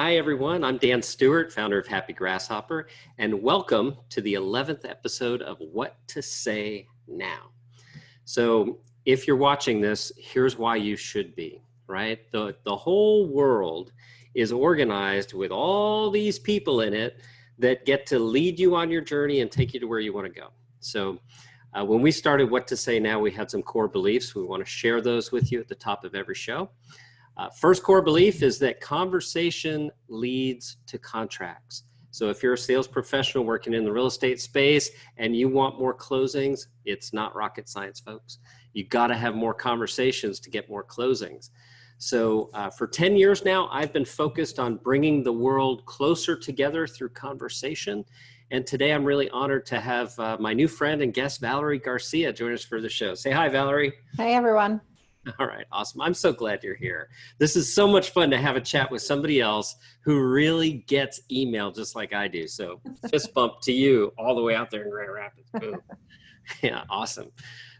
Hi, everyone. I'm Dan Stewart, founder of Happy Grasshopper, and welcome to the 11th episode of What to Say Now. So if you're watching this, here's why you should be, right? The whole world is organized with all these people in it that get to lead you on your journey and take you to where you want to go. So when we started What to Say Now, we had some core beliefs. We want to share those with you at the top of every show. First core belief is that conversation leads to contracts. So if you're a sales professional working in the real estate space and you want more closings, it's not rocket science, folks. You got to have more conversations to get more closings. So for 10 years now, I've been focused on bringing the world closer together through conversation. And today I'm really honored to have my new friend and guest, Valerie Garcia, join us for the show. Say hi, Valerie. Hey, everyone. All right, awesome. I'm so glad you're here. This is so much fun to have a chat with somebody else who really gets email just like I do. So fist bump to you all the way out there in Grand Rapids. Boom. Yeah, awesome.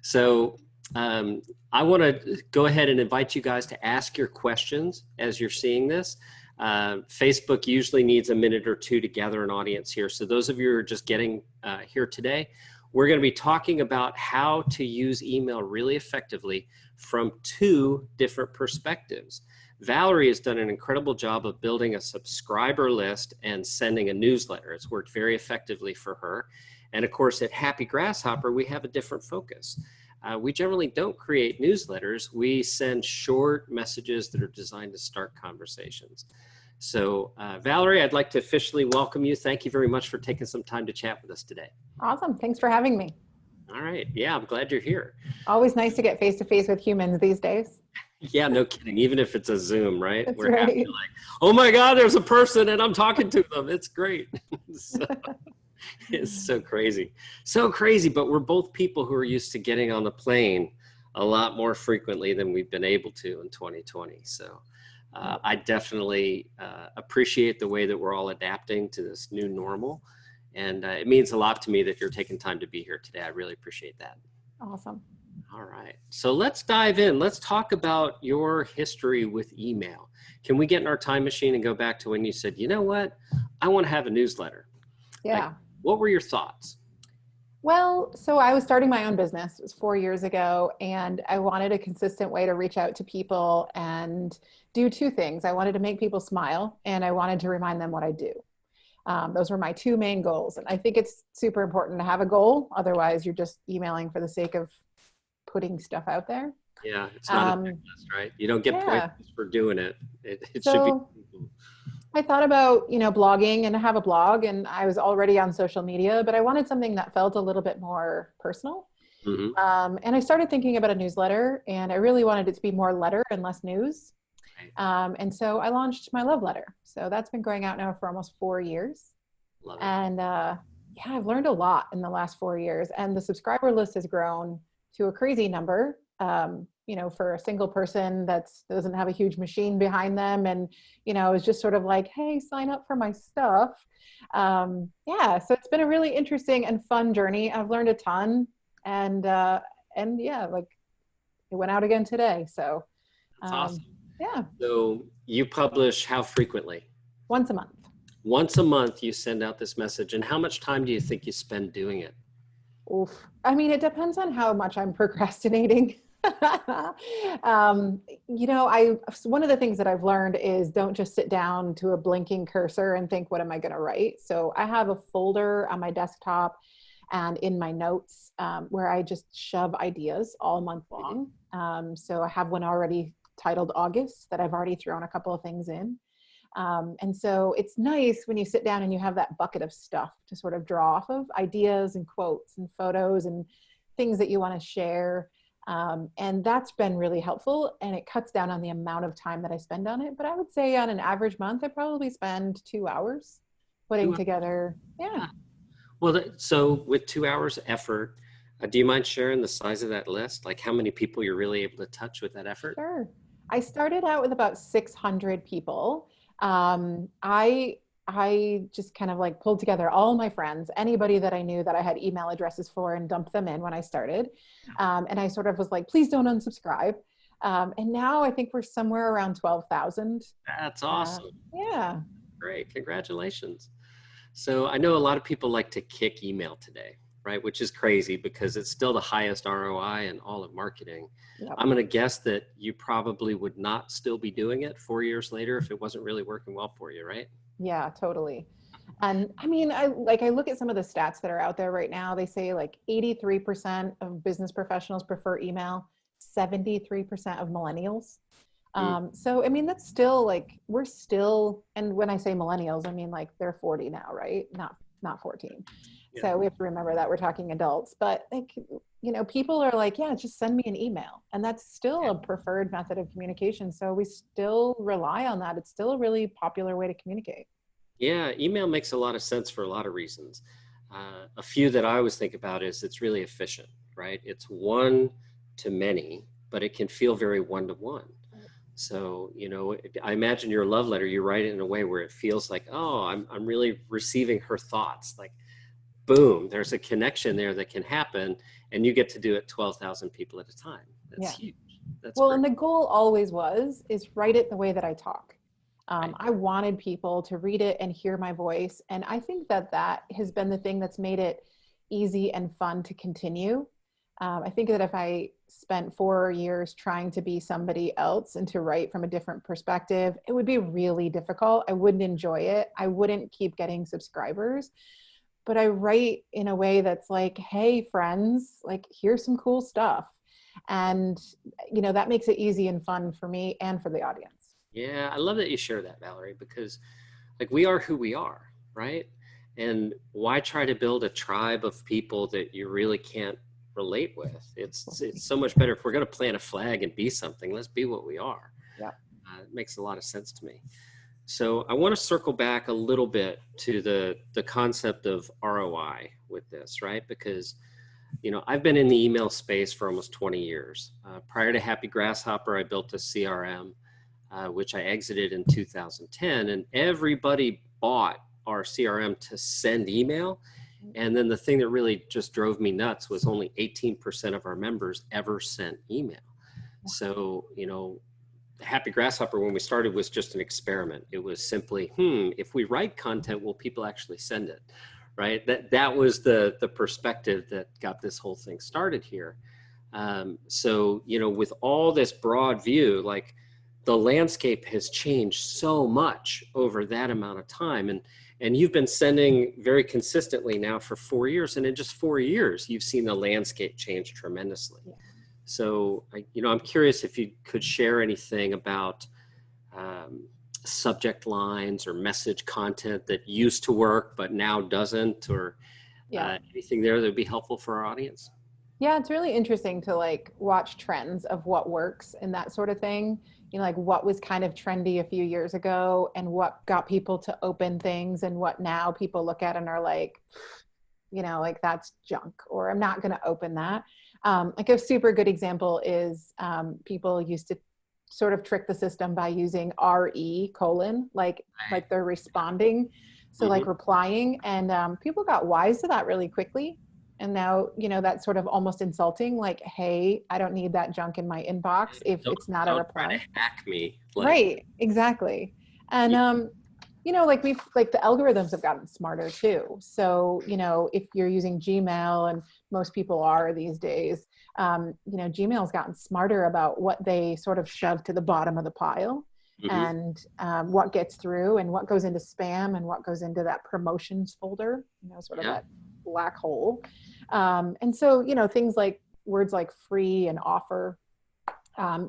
So I want to go ahead and invite you guys to ask your questions as you're seeing this. Facebook usually needs a minute or two to gather an audience here. So those of you who are just getting here today, we're going to be talking about how to use email really effectively from two different perspectives. Valerie has done an incredible job of building a subscriber list and sending a newsletter. It's worked very effectively for her. And of course, at Happy Grasshopper, we have a different focus. We generally don't create newsletters. We send short messages that are designed to start conversations. So Valerie, I'd like to officially welcome you. Thank you very much for taking some time to chat with us today. Awesome. Thanks for having me. All right. Yeah, I'm glad you're here. Always nice to get face-to-face with humans these days. Yeah, no kidding. Even if it's a Zoom, right? That's We're right. happy, like, oh my God, there's a person and I'm talking to them. It's great. So, it's so crazy. So crazy, but we're both people who are used to getting on the plane a lot more frequently than we've been able to in 2020. So I definitely appreciate the way that we're all adapting to this new normal. And it means a lot to me that you're taking time to be here today. I really appreciate that. Awesome. All right. So let's dive in. Let's talk about your history with email. Can we get in our time machine and go back to when you said, you know what, I want to have a newsletter? Yeah. Like, what were your thoughts? Well, so I was starting my own business. It was 4 years ago, and I wanted a consistent way to reach out to people and do two things. I wanted to make people smile, and I wanted to remind them what I do. Those were my two main goals. And I think it's super important to have a goal. Otherwise, you're just emailing for the sake of putting stuff out there. Yeah, it's not a checklist, right? You don't get points for doing it. It should be. I thought about, blogging, and I have a blog, and I was already on social media, but I wanted something that felt a little bit more personal. Mm-hmm. And I started thinking about a newsletter, and I really wanted it to be more letter and less news. And so I launched my love letter. So that's been going out now for almost 4 years. Love it. And I've learned a lot in the last 4 years, and the subscriber list has grown to a crazy number. For a single person that doesn't have a huge machine behind them. And, it's just sort of like, hey, sign up for my stuff. So it's been a really interesting and fun journey. I've learned a ton, and it went out again today. So that's awesome. Yeah. So you publish how frequently? Once a month. Once a month you send out this message. And how much time do you think you spend doing it? Oof. I mean, it depends on how much I'm procrastinating. One of the things that I've learned is don't just sit down to a blinking cursor and think, what am I going to write? So I have a folder on my desktop and in my notes where I just shove ideas all month long. So I have one already titled August that I've already thrown a couple of things in. And so it's nice when you sit down and you have that bucket of stuff to sort of draw off of, ideas and quotes and photos and things that you want to share. And that's been really helpful, and it cuts down on the amount of time that I spend on it. But I would say on an average month, I probably spend 2 hours putting together. Yeah. Well, so with 2 hours effort, do you mind sharing the size of that list? Like how many people you're really able to touch with that effort? Sure. I started out with about 600 people. I just kind of like pulled together all my friends, anybody that I knew that I had email addresses for, and dumped them in when I started. And I sort of was like, please don't unsubscribe. And now I think we're somewhere around 12,000. That's awesome. Yeah. Great. Congratulations. So I know a lot of people like to kick email today, right? Which is crazy because it's still the highest ROI in all of marketing. Yep. I'm going to guess that you probably would not still be doing it 4 years later if it wasn't really working well for you, right? Yeah, totally. And I mean, I look at some of the stats that are out there right now. They say like 83% of business professionals prefer email, 73% of millennials. So, I mean, that's still like, we're still, and when I say millennials, I mean, like they're 40 now, right? Not 14. Yeah. So we have to remember that we're talking adults, but like, people are like, yeah, just send me an email. And that's still a preferred method of communication. So we still rely on that. It's still a really popular way to communicate. Yeah, email makes a lot of sense for a lot of reasons. A few that I always think about is it's really efficient, right? It's one to many, but it can feel very one-to-one. So, I imagine your love letter, you write it in a way where it feels like, oh, I'm really receiving her thoughts. Like, boom, there's a connection there that can happen, and you get to do it 12,000 people at a time. That's huge. That's well, great. And the goal always is write it the way that I talk. Right. I wanted people to read it and hear my voice. And I think that has been the thing that's made it easy and fun to continue. I think that if I spent 4 years trying to be somebody else and to write from a different perspective, it would be really difficult. I wouldn't enjoy it. I wouldn't keep getting subscribers. But I write in a way that's like, hey, friends, like, here's some cool stuff. And, that makes it easy and fun for me and for the audience. Yeah, I love that you share that, Valerie, because like we are who we are, right? And why try to build a tribe of people that you really can't relate with? It's so much better if we're going to plant a flag and be something. Let's be what we are. Yeah, it makes a lot of sense to me. So I want to circle back a little bit to the concept of ROI with this, right? Because I've been in the email space for almost 20 years. Prior to Happy Grasshopper, I built a CRM. Which I exited in 2010, and everybody bought our CRM to send email. And then the thing that really just drove me nuts was only 18% of our members ever sent email. So, Happy Grasshopper, when we started, was just an experiment. It was simply, if we write content, will people actually send it? Right? That was the perspective that got this whole thing started here. So, with all this broad view, like, the landscape has changed so much over that amount of time. And you've been sending very consistently now for 4 years. And in just 4 years, you've seen the landscape change tremendously. Yeah. So, I'm curious if you could share anything about subject lines or message content that used to work, but now doesn't, or anything there that would be helpful for our audience. Yeah, it's really interesting to like watch trends of what works and that sort of thing. Like what was kind of trendy a few years ago and what got people to open things and what now people look at and are like, like that's junk, or I'm not going to open that. Like a super good example is people used to sort of trick the system by using RE : like they're responding. So like replying, and people got wise to that really quickly. And now, that's sort of almost insulting, like, hey, I don't need that junk in my inbox if it's not a reply. Try to hack me. Right, exactly. And, like the algorithms have gotten smarter too. So, if you're using Gmail, and most people are these days, Gmail's gotten smarter about what they sort of shove to the bottom of the pile. And what gets through and what goes into spam and what goes into that promotions folder, sort of that black hole. And so, things like words like free and offer,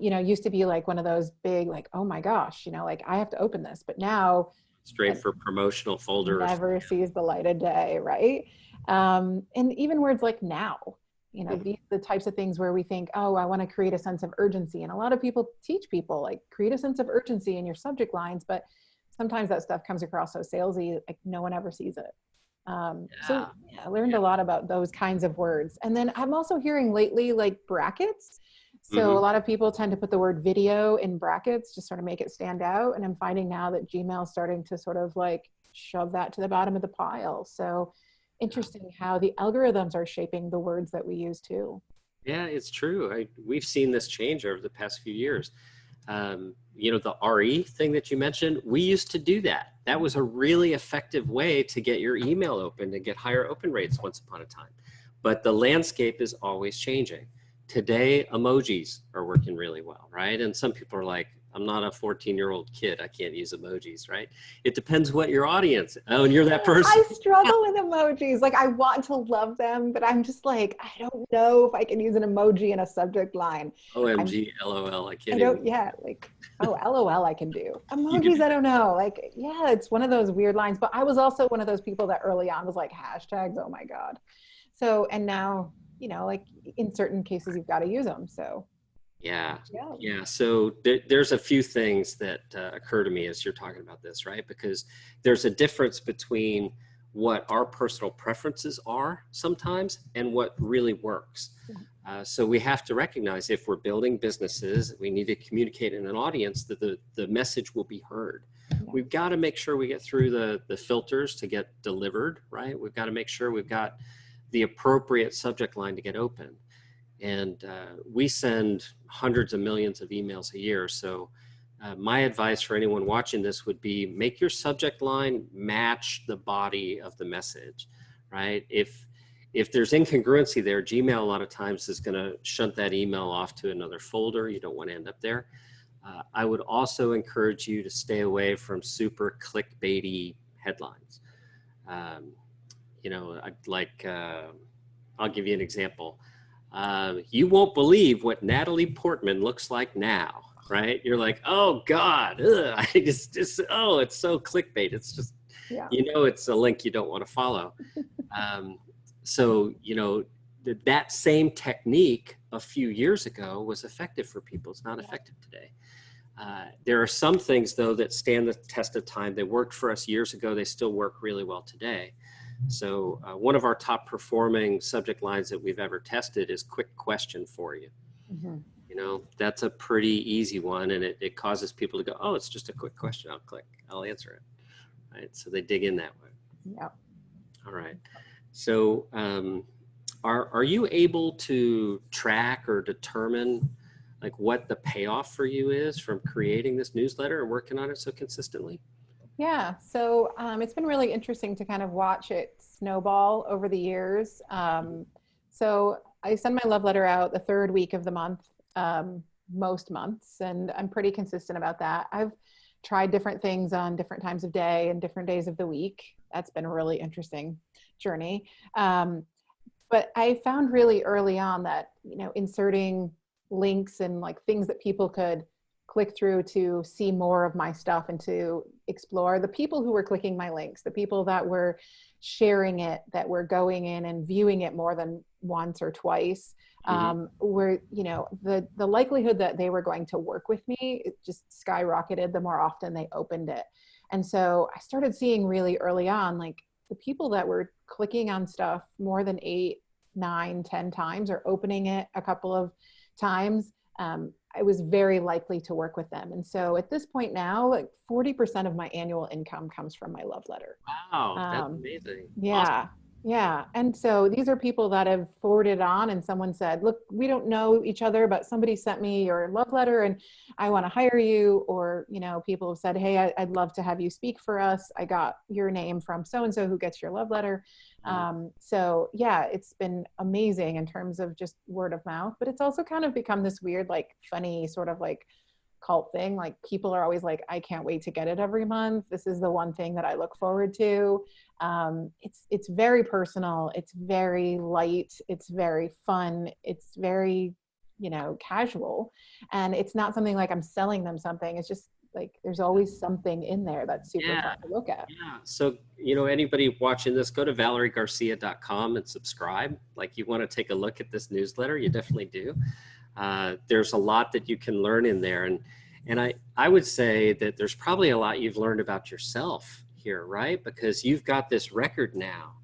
used to be like one of those big, like, oh my gosh, like I have to open this, but now straight for promotional folder never sees the light of day. Right. And even words like now, the types of things where we think, oh, I want to create a sense of urgency. And a lot of people teach people like create a sense of urgency in your subject lines, but sometimes that stuff comes across so salesy, like no one ever sees it. So I learned a lot about those kinds of words. And then I'm also hearing lately like brackets. So a lot of people tend to put the word video in brackets, just sort of make it stand out. And I'm finding now that Gmail is starting to sort of like shove that to the bottom of the pile. So interesting how the algorithms are shaping the words that we use too. Yeah, it's true. We've seen this change over the past few years. The RE thing that you mentioned, we used to do that. That was a really effective way to get your email open and get higher open rates once upon a time. But the landscape is always changing. Today, emojis are working really well, right? And some people are like, I'm not a 14-year-old kid. I can't use emojis, right? It depends what your audience. Oh, and you're that person. I struggle with emojis. Like I want to love them, but I'm just like, I don't know if I can use an emoji in a subject line. OMG, LOL, I can't I don't, even. yeah, like, oh, LOL, I can do. You can Emojis, do I that. don't know. Like, yeah, it's one of those weird lines. But I was also one of those people that early on was like, hashtags, oh my God. So, and now, like in certain cases, you've got to use them. So, Yeah. yeah. Yeah. So there's a few things that occur to me as you're talking about this, right? Because there's a difference between what our personal preferences are sometimes and what really works. So we have to recognize if we're building businesses, we need to communicate in an audience that the message will be heard. Yeah. We've got to make sure we get through the filters to get delivered, right? We've got to make sure we've got the appropriate subject line to get open. And we send hundreds of millions of emails a year. So my advice for anyone watching this would be make your subject line match the body of the message, right? If there's incongruency there, Gmail a lot of times is going to shunt that email off to another folder. You don't want to end up there. I would also encourage you to stay away from super clickbaity headlines. I'll give you an example. You won't believe what Natalie Portman looks like now, right? You're like, oh God, ugh. Oh, it's so clickbait. It's just, Yeah. It's a link you don't want to follow. That same technique a few years ago was effective for people. It's not effective today. There are some things though that stand the test of time. They worked for us years ago. They still work really well today. So one of our top performing subject lines that we've ever tested is quick question for you. Mm-hmm. That's a pretty easy one, and it causes people to go, oh, it's just a quick question. I'll click, I'll answer it. Right. So they dig in that way. Yeah. All right. So are you able to track or determine like what the payoff for you is from creating this newsletter and working on it so consistently? Yeah, so it's been really interesting to kind of watch it snowball over the years. So I send my love letter out the third week of the month, most months, and I'm pretty consistent about that. I've tried different things on different times of day and different days of the week. That's been a really interesting journey. But I found really early on that, inserting links and like things that people could click through to see more of my stuff and to explore, the people who were clicking my links, the people that were sharing it, that were going in and viewing it more than once or twice, were, the likelihood that they were going to work with me, it just skyrocketed the more often they opened it. And so I started seeing really early on, like the people that were clicking on stuff more than 8, 9, 10 times or opening it a couple of times, I was very likely to work with them. And so at this point now, like 40% of my annual income comes from my love letter. Wow, that's amazing. Yeah. Awesome. Yeah. And so these are people that have forwarded on and someone said, look, we don't know each other, but somebody sent me your love letter and I want to hire you. Or, people have said, hey, I'd love to have you speak for us. I got your name from so-and-so who gets your love letter. So yeah, it's been amazing in terms of just word of mouth, but it's also kind of become this weird, like funny sort of like cult thing. Like people are always like, I can't wait to get it every month. This is the one thing that I look forward to. It's very personal. It's very light. It's very fun. It's very, casual. And it's not something like I'm selling them something. It's just like, there's always something in there that's super fun to look at. Yeah. So, anybody watching this, go to valeriegarcia.com and subscribe. Like you want to take a look at this newsletter, you definitely do. There's a lot that you can learn in there. And I would say that there's probably a lot you've learned about yourself here, right? Because you've got this record now,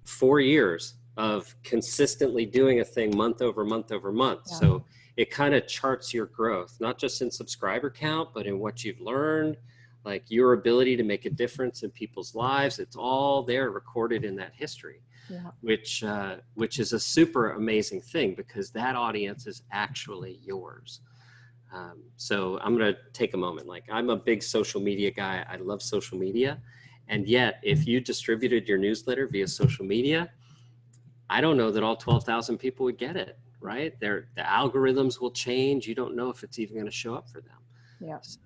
4 years of consistently doing a thing month over month over month. Yeah. So it kind of charts your growth, not just in subscriber count, but in what you've learned, Like your ability to make a difference in people's lives, it's all there recorded in that history, Yeah. which is a super amazing thing because that audience is actually yours. So I'm going to take a moment. Like I'm a big social media guy. I love social media. And yet if you distributed your newsletter via social media, I don't know that all 12,000 people would get it, right? The algorithms will change. You don't know if it's even going to show up for them. Yeah. So,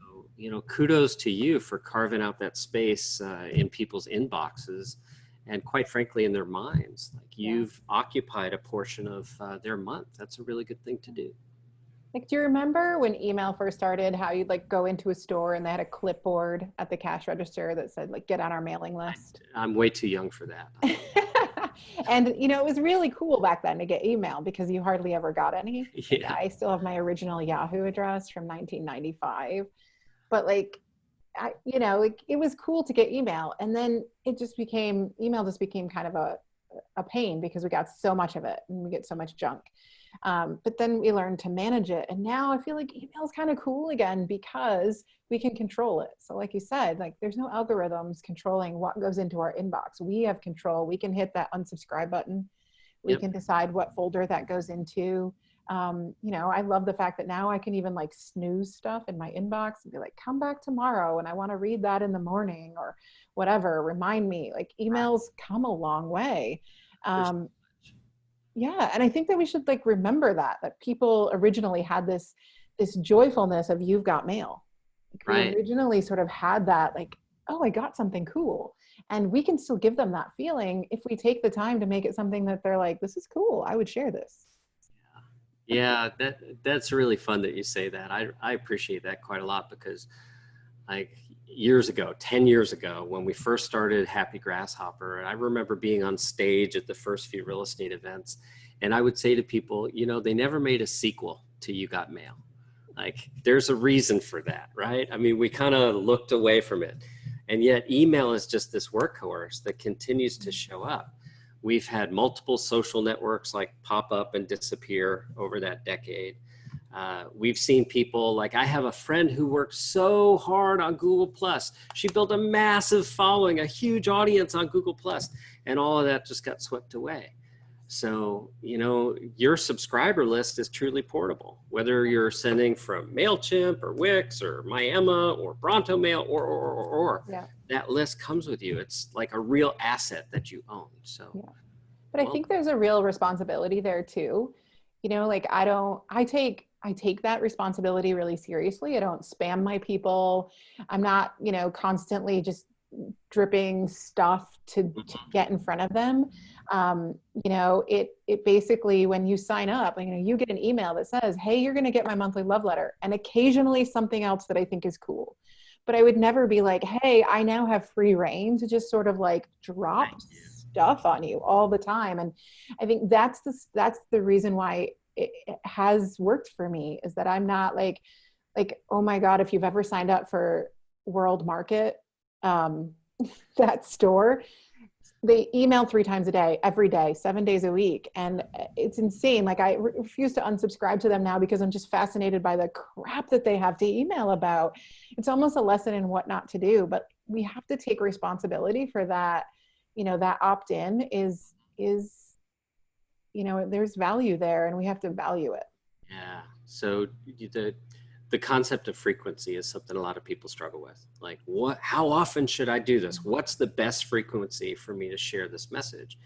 kudos to you for carving out that space in people's inboxes and quite frankly, in their minds. Like you've occupied a portion of their month. That's a really good thing to do. Like, do you remember when email first started, how you'd like go into a store and they had a clipboard at the cash register that said like, get on our mailing list? I'm way too young for that. And, it was really cool back then to get email because you hardly ever got any. Yeah. I still have my original Yahoo address from 1995, but like, it was cool to get email. And then email just became kind of a pain because we got so much of it and we get so much junk. But then we learned to manage it. And now I feel like email is kind of cool again because we can control it. So like you said, like there's no algorithms controlling what goes into our inbox. We have control. We can hit that unsubscribe button. We can decide what folder that goes into. I love the fact that now I can even like snooze stuff in my inbox and be like, come back tomorrow and I want to read that in the morning or whatever, remind me. Like emails come a long way. Yeah. And I think that we should like remember that people originally had this joyfulness of you've got mail. Like, we originally sort of had that like, oh, I got something cool. And we can still give them that feeling if we take the time to make it something that they're like, this is cool. I would share this. Yeah, that's really fun that you say that. I appreciate that quite a lot because like years ago, 10 years ago, when we first started Happy Grasshopper, I remember being on stage at the first few real estate events. And I would say to people, they never made a sequel to You Got Mail. Like there's a reason for that, right? I mean, we kind of looked away from it. And yet email is just this workhorse that continues to show up. We've had multiple social networks like pop up and disappear over that decade. We've seen people like I have a friend who worked so hard on Google Plus. She built a massive following, a huge audience on Google Plus, and all of that just got swept away. So, your subscriber list is truly portable, whether you're sending from MailChimp or Wix or MyEmma or Bronto Mail or that list comes with you. It's like a real asset that you own. So, but I think there's a real responsibility there too. Like I take that responsibility really seriously. I don't spam my people. I'm not, constantly just dripping stuff to get in front of them. It basically, when you sign up, you get an email that says, hey, you're going to get my monthly love letter, and occasionally something else that I think is cool. But I would never be like, hey, I now have free reign to just sort of like drop stuff on you all the time. And I think that's the reason why it has worked for me, is that I'm not like, oh my God, if you've ever signed up for World Market, that store, they email 3 times a day, every day, 7 days a week. And it's insane. Like I refuse to unsubscribe to them now because I'm just fascinated by the crap that they have to email about. It's almost a lesson in what not to do, but we have to take responsibility for that. That opt-in is, there's value there and we have to value it. Yeah. So the concept of frequency is something a lot of people struggle with. Like how often should I do this? What's the best frequency for me to share this message?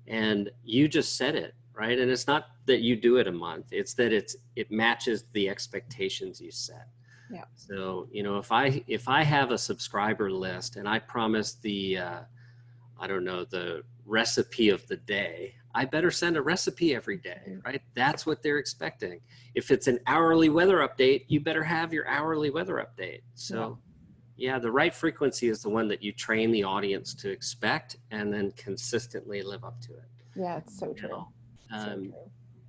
And you just said it, right? And it's not that you do it a month, it's that it matches the expectations you set. Yeah. So, if I have a subscriber list and I promise the recipe of the day, I better send a recipe every day, right? That's what they're expecting. If it's an hourly weather update, you better have your hourly weather update. So the right frequency is the one that you train the audience to expect and then consistently live up to it. Yeah, it's so true.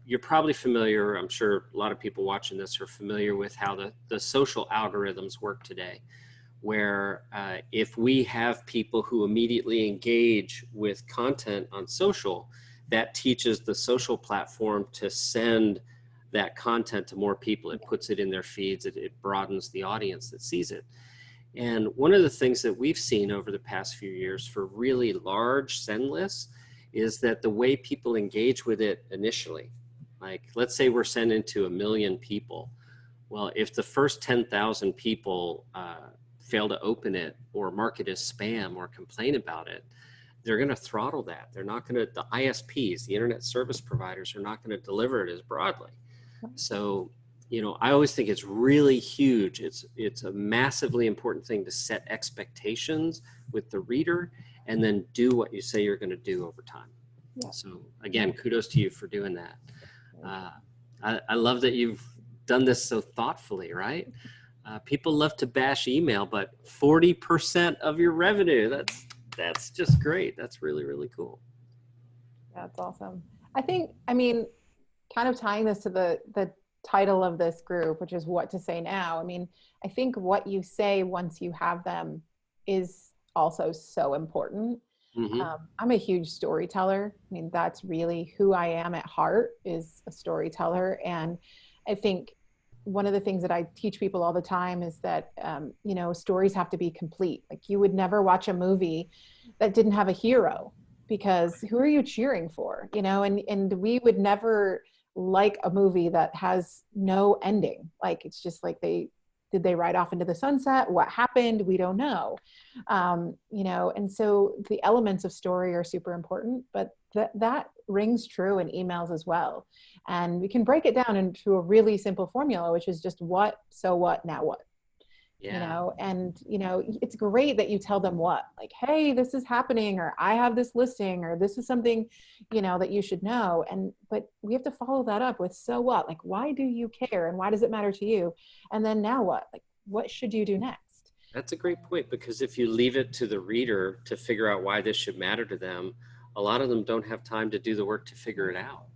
You're probably familiar, I'm sure a lot of people watching this are familiar with how the social algorithms work today, where if we have people who immediately engage with content on social, that teaches the social platform to send that content to more people. It puts it in their feeds. It broadens the audience that sees it. And one of the things that we've seen over the past few years for really large send lists is that the way people engage with it initially, like let's say we're sending to 1 million people. Well, if the first 10,000 people fail to open it or mark it as spam or complain about it, they're going to throttle that. They're not going to, the ISPs, the internet service providers, are not going to deliver it as broadly. So, you know, I always think it's really huge. It's a massively important thing to set expectations with the reader and then do what you say you're going to do over time. Yeah. So again, kudos to you for doing that. I love that you've done this so thoughtfully, right? People love to bash email, but 40% of your revenue, that's just great. That's really, really cool. That's awesome. I mean, kind of tying this to the title of this group, which is what to say now. I mean, I think what you say once you have them is also so important. Mm-hmm. I'm a huge storyteller. I mean, that's really who I am at heart, is a storyteller. And I think one of the things that I teach people all the time is that, you know, stories have to be complete. Like, you would never watch a movie that didn't have a hero, because who are you cheering for? You know, and we would never like a movie that has no ending. Like, it's just like, did they ride off into the sunset? What happened? We don't know. You know, and so the elements of story are super important, but that rings true in emails as well. And we can break it down into a really simple formula, which is just what, so what, now what? Yeah. You know, and, you know, it's great that you tell them what, like, hey, this is happening, or I have this listing, or this is something, you know, that you should know. But we have to follow that up with, so what, like, why do you care? And why does it matter to you? And then now what, like, what should you do next? That's a great point, because if you leave it to the reader to figure out why this should matter to them, a lot of them don't have time to do the work to figure it out.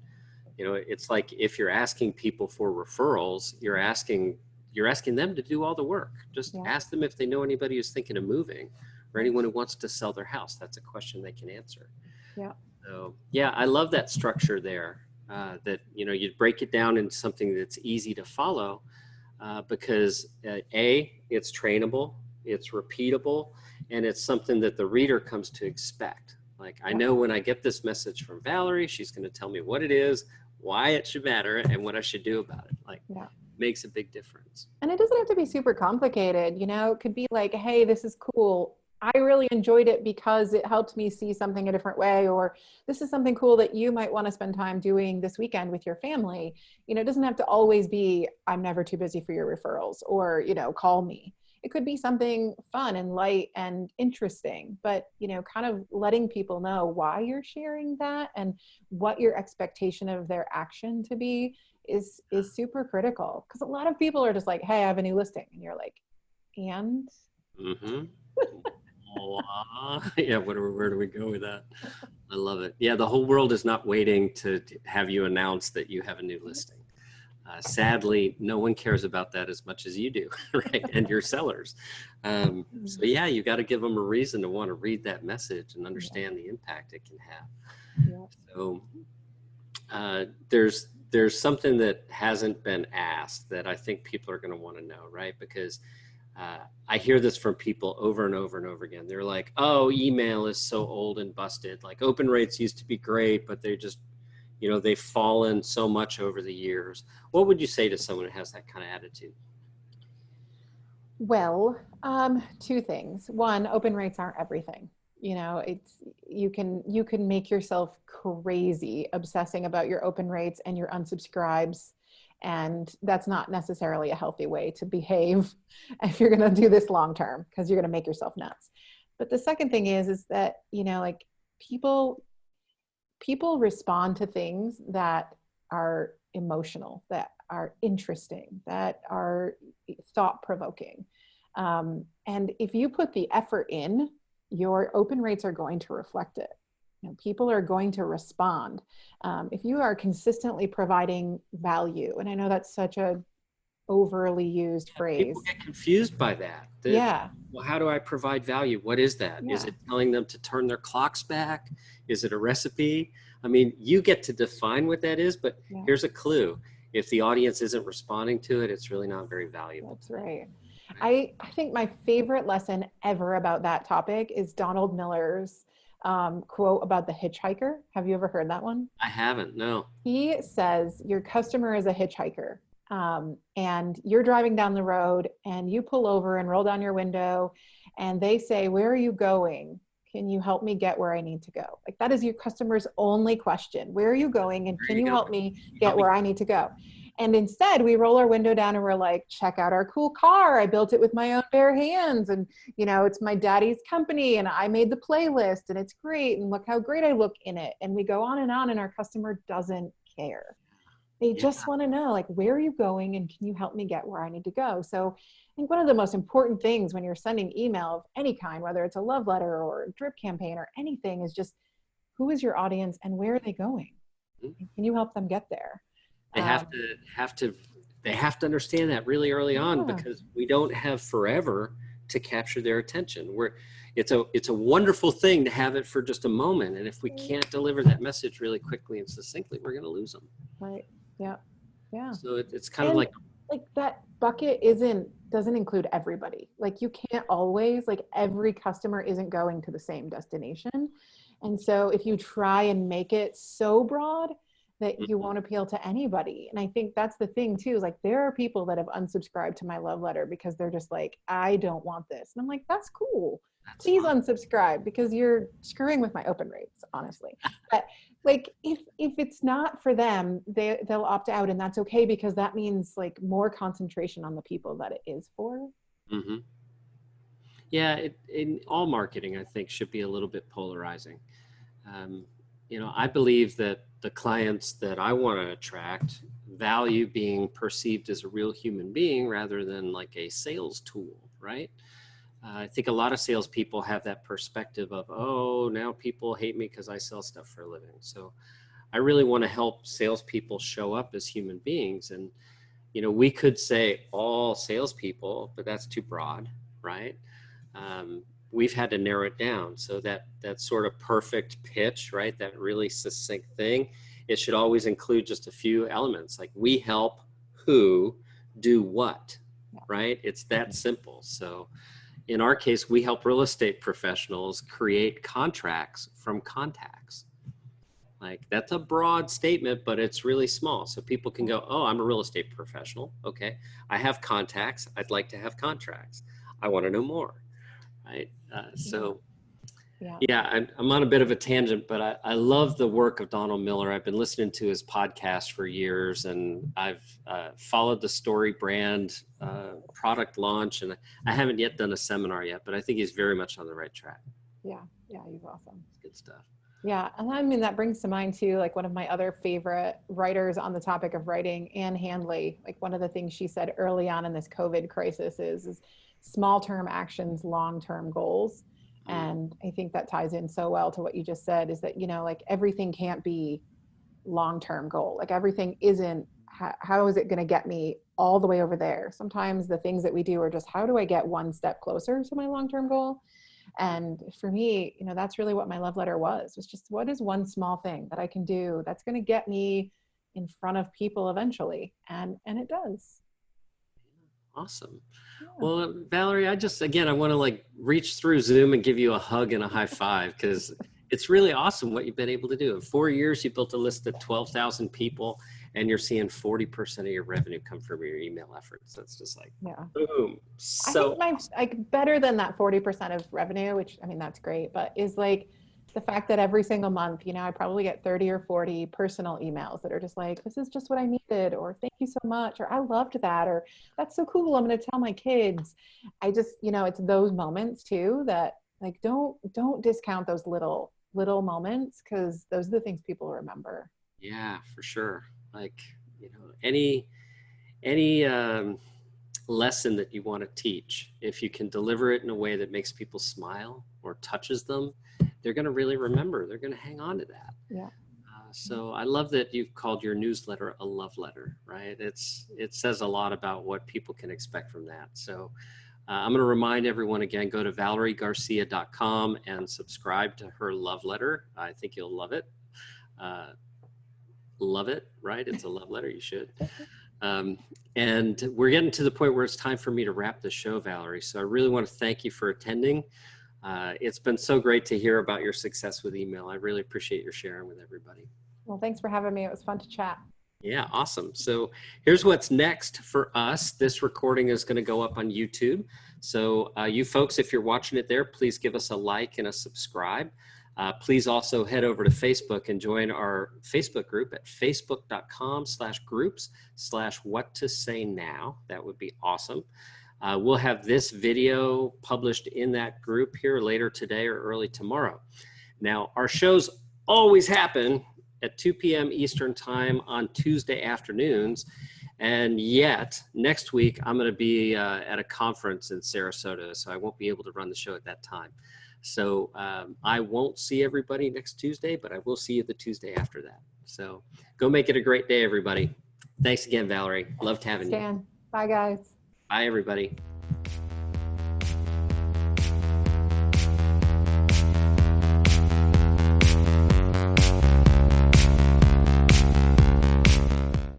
You know, it's like, if you're asking people for referrals, you're asking them to do all the work. Just ask them if they know anybody who's thinking of moving, or anyone who wants to sell their house. That's a question they can answer. Yeah. So yeah, I love that structure there, that, you know, you break it down into something that's easy to follow, because it's trainable, it's repeatable, and it's something that the reader comes to expect. Like, I know when I get this message from Valerie, she's going to tell me what it is, why it should matter, and what I should do about it. Like, makes a big difference. And it doesn't have to be super complicated. You know, it could be like, hey, this is cool. I really enjoyed it because it helped me see something a different way, or this is something cool that you might want to spend time doing this weekend with your family. You know, it doesn't have to always be, I'm never too busy for your referrals, or, you know, call me. It could be something fun and light and interesting, but, you know, kind of letting people know why you're sharing that and what your expectation of their action to be is super critical. Because a lot of people are just like, hey, I have a new listing. And you're like, and? Mm-hmm. Yeah, where do we go with that? I love it. Yeah, the whole world is not waiting to have you announce that you have a new listing. Sadly, no one cares about that as much as you do, right? And your sellers. So yeah, you got to give them a reason to want to read that message and understand the impact it can have. Yeah. So there's something that hasn't been asked that I think people are going to want to know, right? Because I hear this from people over and over and over again. They're like, oh, email is so old and busted. Like, open rates used to be great, but they just, you know, they've fallen so much over the years. What would you say to someone who has that kind of attitude? Well, two things. One, open rates aren't everything. You know, you can make yourself crazy obsessing about your open rates and your unsubscribes. And that's not necessarily a healthy way to behave if you're going to do this long term, because you're going to make yourself nuts. But the second thing is that, you know, like, people respond to things that are emotional, that are interesting, that are thought-provoking. And if you put the effort in, your open rates are going to reflect it. You know, people are going to respond. If you are consistently providing value, and I know that's such a overly used phrase. People get confused by that. Well, how do I provide value? What is that? Yeah. Is it telling them to turn their clocks back? Is it a recipe? I mean, you get to define what that is, but here's a clue. If the audience isn't responding to it, it's really not very valuable. That's right. I think my favorite lesson ever about that topic is Donald Miller's quote about the hitchhiker. Have you ever heard that one? I haven't, no. He says your customer is a hitchhiker, and you're driving down the road and you pull over and roll down your window and they say, "Where are you going? Can you help me get where I need to go?" Like that is your customer's only question. Where are you going and There can you you go. help me Help get me. where I need to go? And instead we roll our window down and we're like, "Check out our cool car. I built it with my own bare hands. And it's my daddy's company and I made the playlist and it's great. And look how great I look in it." And we go on and our customer doesn't care. They Yeah. just want to know, like, where are you going and can you help me get where I need to go? So I think one of the most important things when you're sending email of any kind, whether it's a love letter or a drip campaign or anything, is just who is your audience and where are they going? Mhm. And can you help them get there? They they have to understand that really early on, Yeah, because we don't have forever to capture their attention. It's a wonderful thing to have it for just a moment. And if we can't deliver that message really quickly and succinctly, we're going to lose them. right. Yeah. Yeah. So it's kind of And like, like that bucket doesn't include everybody. Like you can't always, like every customer isn't going to the same destination. And so if you try and make it so broad that you mhm, won't appeal to anybody. And I think that's the thing too, is like there are people that have unsubscribed to my love letter because they're just like, "I don't want this." And I'm like, "That's cool. that's Please fine. unsubscribe because you're screwing with my open rates, honestly." But like if it's not for them, they'll opt out, and that's okay because that means like more concentration on the people that it is for. Hmm. Yeah, in all marketing, I think, should be a little bit polarizing. Um, I believe that the clients that I want to attract value being perceived as a real human being rather than like a sales tool, right? I think a lot of salespeople have that perspective of, oh, now people hate me because I sell stuff for a living. So I really want to help salespeople show up as human beings. And, we could say all salespeople, but that's too broad, right? We've had to narrow it down. So that sort of perfect pitch, right? That really succinct thing, it should always include just a few elements like we help who do what, Yeah. right? It's that simple. So in our case, we help real estate professionals create contracts from contacts. Like that's a broad statement, but it's really small. So people can go, "Oh, I'm a real estate professional. Okay. I have contacts. I'd like to have contracts. I want to know more." Right. Yeah. So Yeah. yeah, I'm on a bit of a tangent, but I love the work of Donald Miller. I've been listening to his podcast for years, and I've followed the Story brand product launch, and I haven't yet done a seminar yet, but I think he's very much on the right track. Yeah. Yeah. He's awesome. It's good stuff. Yeah. And I mean, that brings to mind too, like one of my other favorite writers on the topic of writing, Anne Handley. Like one of the things she said early on in this COVID crisis is small term actions, long term goals. Mm. And I think that ties in so well to what you just said is that, like everything can't be long term goal. Like everything isn't, how is it going to get me all the way over there? Sometimes the things that we do are just, how do I get one step closer to my long term goal? And for me, that's really what my love letter was just what is one small thing that I can do that's going to get me in front of people eventually. And it does. Awesome. Yeah. Well, Valerie, I want to like reach through Zoom and give you a hug and a high five because it's really awesome what you've been able to do. In 4 years, you built a list of 12,000 people and you're seeing 40% of your revenue come from your email efforts. That's just like, Yeah. boom. I So think my awesome. like better than that 40% of revenue, which I mean that's great, but is like the fact that every single month, I probably get 30 or 40 personal emails that are just like, "This is just what I needed," or "Thank you so much," or "I loved that," or "That's so cool. I'm going to tell my kids." I just, it's those moments too that like don't discount those little moments because those are the things people remember. Yeah, for sure. Like, any lesson that you want to teach, if you can deliver it in a way that makes people smile or touches them, they're going to really remember. They're going to hang on to that. Yeah. So I love that you've called your newsletter a love letter, right? It says a lot about what people can expect from that. So I'm going to remind everyone again, go to valeriegarcia.com and subscribe to her love letter. I think you'll love it. Love it, right? It's a love letter. You should. And we're getting to the point where it's time for me to wrap the show, Valerie. So I really want to thank you for attending. It's been so great to hear about your success with email. I really appreciate your sharing with everybody. Well, thanks for having me. It was fun to chat. Yeah, awesome. So here's what's next for us. This recording is going to go up on YouTube. So you folks, if you're watching it there, please give us a like and a subscribe. Please also head over to Facebook and join our Facebook group at facebook.com/groups/what-to-say-now. That would be awesome. We'll have this video published in that group here later today or early tomorrow. Now, our shows always happen at 2 p.m. Eastern time on Tuesday afternoons. And yet next week, I'm going to be at a conference in Sarasota, so I won't be able to run the show at that time. So I won't see everybody next Tuesday, but I will see you the Tuesday after that. So go make it a great day, everybody. Thanks again, Valerie. Loved having you. Stan. Bye, guys. Bye, everybody.